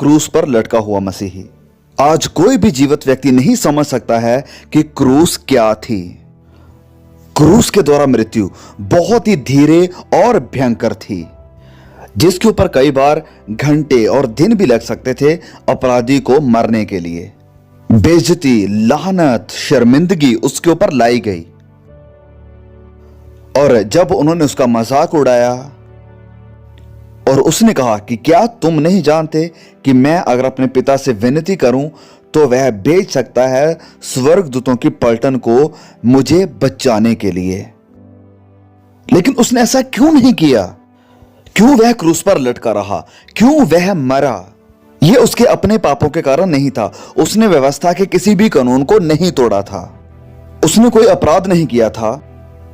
क्रूस पर लटका हुआ मसीही। आज कोई भी जीवित व्यक्ति नहीं समझ सकता है कि क्रूस क्या थी। क्रूस के द्वारा मृत्यु बहुत ही धीरे और भयंकर थी, जिसके ऊपर कई बार घंटे और दिन भी लग सकते थे अपराधी को मरने के लिए। बेइज्जती, लानत, शर्मिंदगी उसके ऊपर लाई गई। और जब उन्होंने उसका मजाक उड़ाया और उसने कहा कि क्या तुम नहीं जानते कि मैं अगर अपने पिता से विनती करूं तो वह भेज सकता है स्वर्गदूतों की पलटन को मुझे बचाने के लिए। लेकिन उसने ऐसा क्यों नहीं किया? क्यों वह क्रूस पर लटका रहा? क्यों वह मरा? यह उसके अपने पापों के कारण नहीं था। उसने व्यवस्था के किसी भी कानून को नहीं तोड़ा था। उसने कोई अपराध नहीं किया था।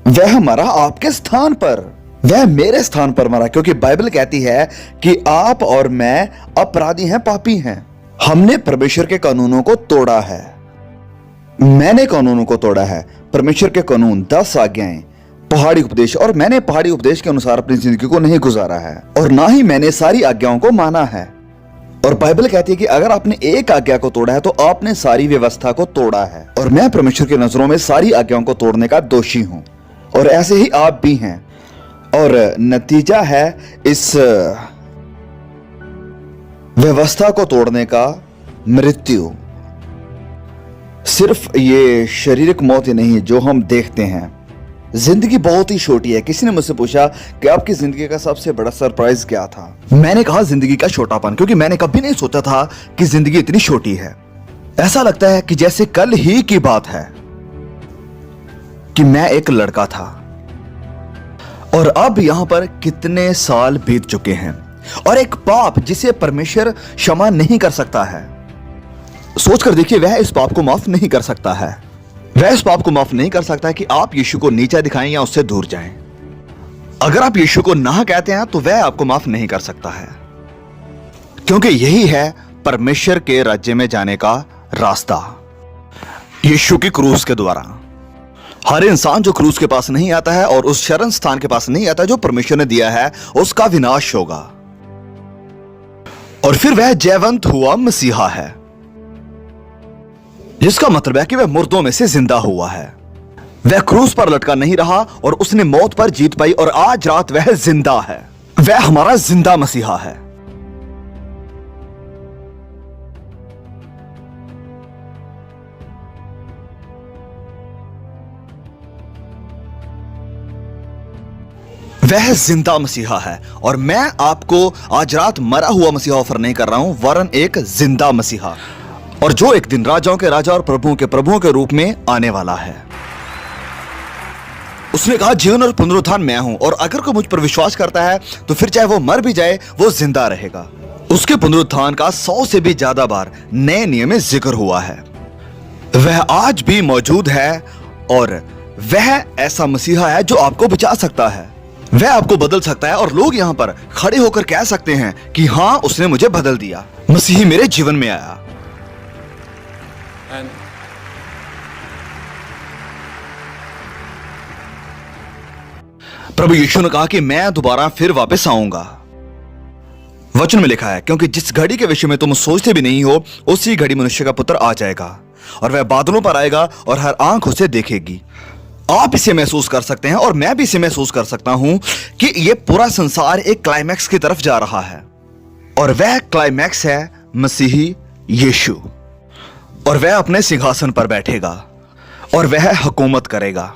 वह मरा आपके स्थान पर, वह मेरे स्थान पर मरा, क्योंकि बाइबल कहती है कि आप और मैं अपराधी हैं, पापी हैं। हमने परमेश्वर के कानूनों को तोड़ा है। मैंने कानूनों को तोड़ा है, परमेश्वर के कानून, 10 आज्ञाएं, पहाड़ी उपदेश, और मैंने पहाड़ी उपदेश के अनुसार अपनी जिंदगी को नहीं गुजारा है और ना ही मैंने सारी आज्ञाओं को माना है। और बाइबल कहती है कि अगर आपने एक आज्ञा को तोड़ा है तो आपने सारी व्यवस्था को तोड़ा है। और मैं परमेश्वर की नजरों में सारी आज्ञाओं को तोड़ने का दोषी हूं, और ऐसे ही आप भी हैं। और नतीजा है इस व्यवस्था को तोड़ने का मृत्यु। सिर्फ ये शारीरिक मौत ही नहीं जो हम देखते हैं। जिंदगी बहुत ही छोटी है। किसी ने मुझसे पूछा कि आपकी जिंदगी का सबसे बड़ा सरप्राइज क्या था? मैंने कहा जिंदगी का छोटापन, क्योंकि मैंने कभी नहीं सोचा था कि जिंदगी इतनी छोटी है। ऐसा लगता है कि जैसे कल ही की बात है कि मैं एक लड़का था और अब यहां पर कितने साल बीत चुके हैं, और एक पाप जिसे परमेश्वर क्षमा नहीं कर सकता है। सोचकर देखिए, वह इस पाप को माफ नहीं कर सकता है। वह इस पाप को माफ नहीं कर सकता है कि आप यीशु को नीचा दिखाएं या उससे दूर जाएं। अगर आप यीशु को ना कहते हैं तो वह आपको माफ नहीं कर सकता है, क्योंकि यही है परमेश्वर के राज्य में जाने का रास्ता, यीशु की क्रूस के द्वारा। हर इंसान जो क्रूस के पास नहीं आता है और उस शरण स्थान के पास नहीं आता जो परमेश्वर ने दिया है, उसका विनाश होगा। और फिर वह जयवंत हुआ मसीहा है, जिसका मतलब है कि वह मुर्दों में से जिंदा हुआ है। वह क्रूस पर लटका नहीं रहा और उसने मौत पर जीत पाई, और आज रात वह जिंदा है। वह हमारा जिंदा मसीहा है। वह जिंदा मसीहा है, और मैं आपको आज रात मरा हुआ मसीहा ऑफर नहीं कर रहा हूं, वरन एक जिंदा मसीहा, और जो एक दिन राजाओं के राजा और प्रभुओं के प्रभुओं के रूप में आने वाला है। उसने कहा जीवन और पुनरुत्थान मैं हूं, और अगर कोई मुझ पर विश्वास करता है तो फिर चाहे वो मर भी जाए वो जिंदा रहेगा। उसके पुनरुत्थान का 100 से भी ज्यादा बार नए नियम में जिक्र हुआ है। वह आज भी मौजूद है, और वह ऐसा मसीहा है जो आपको बचा सकता है। वह आपको बदल सकता है, और लोग यहां पर खड़े होकर कह सकते हैं कि हां, उसने मुझे बदल दिया, मसीही मेरे जीवन में आया। प्रभु यीशु ने कहा कि मैं दोबारा फिर वापस आऊंगा। वचन में लिखा है, क्योंकि जिस घड़ी के विषय में तुम सोचते भी नहीं हो, उसी घड़ी मनुष्य का पुत्र आ जाएगा, और वह बादलों पर आएगा और हर आंख उसे देखेगी। आप इसे महसूस कर सकते हैं, और मैं भी इसे महसूस कर सकता हूं कि यह पूरा संसार एक क्लाइमैक्स की तरफ जा रहा है, और वह क्लाइमैक्स है मसीही यीशु। और वह अपने सिंहासन पर बैठेगा और वह हुकूमत करेगा।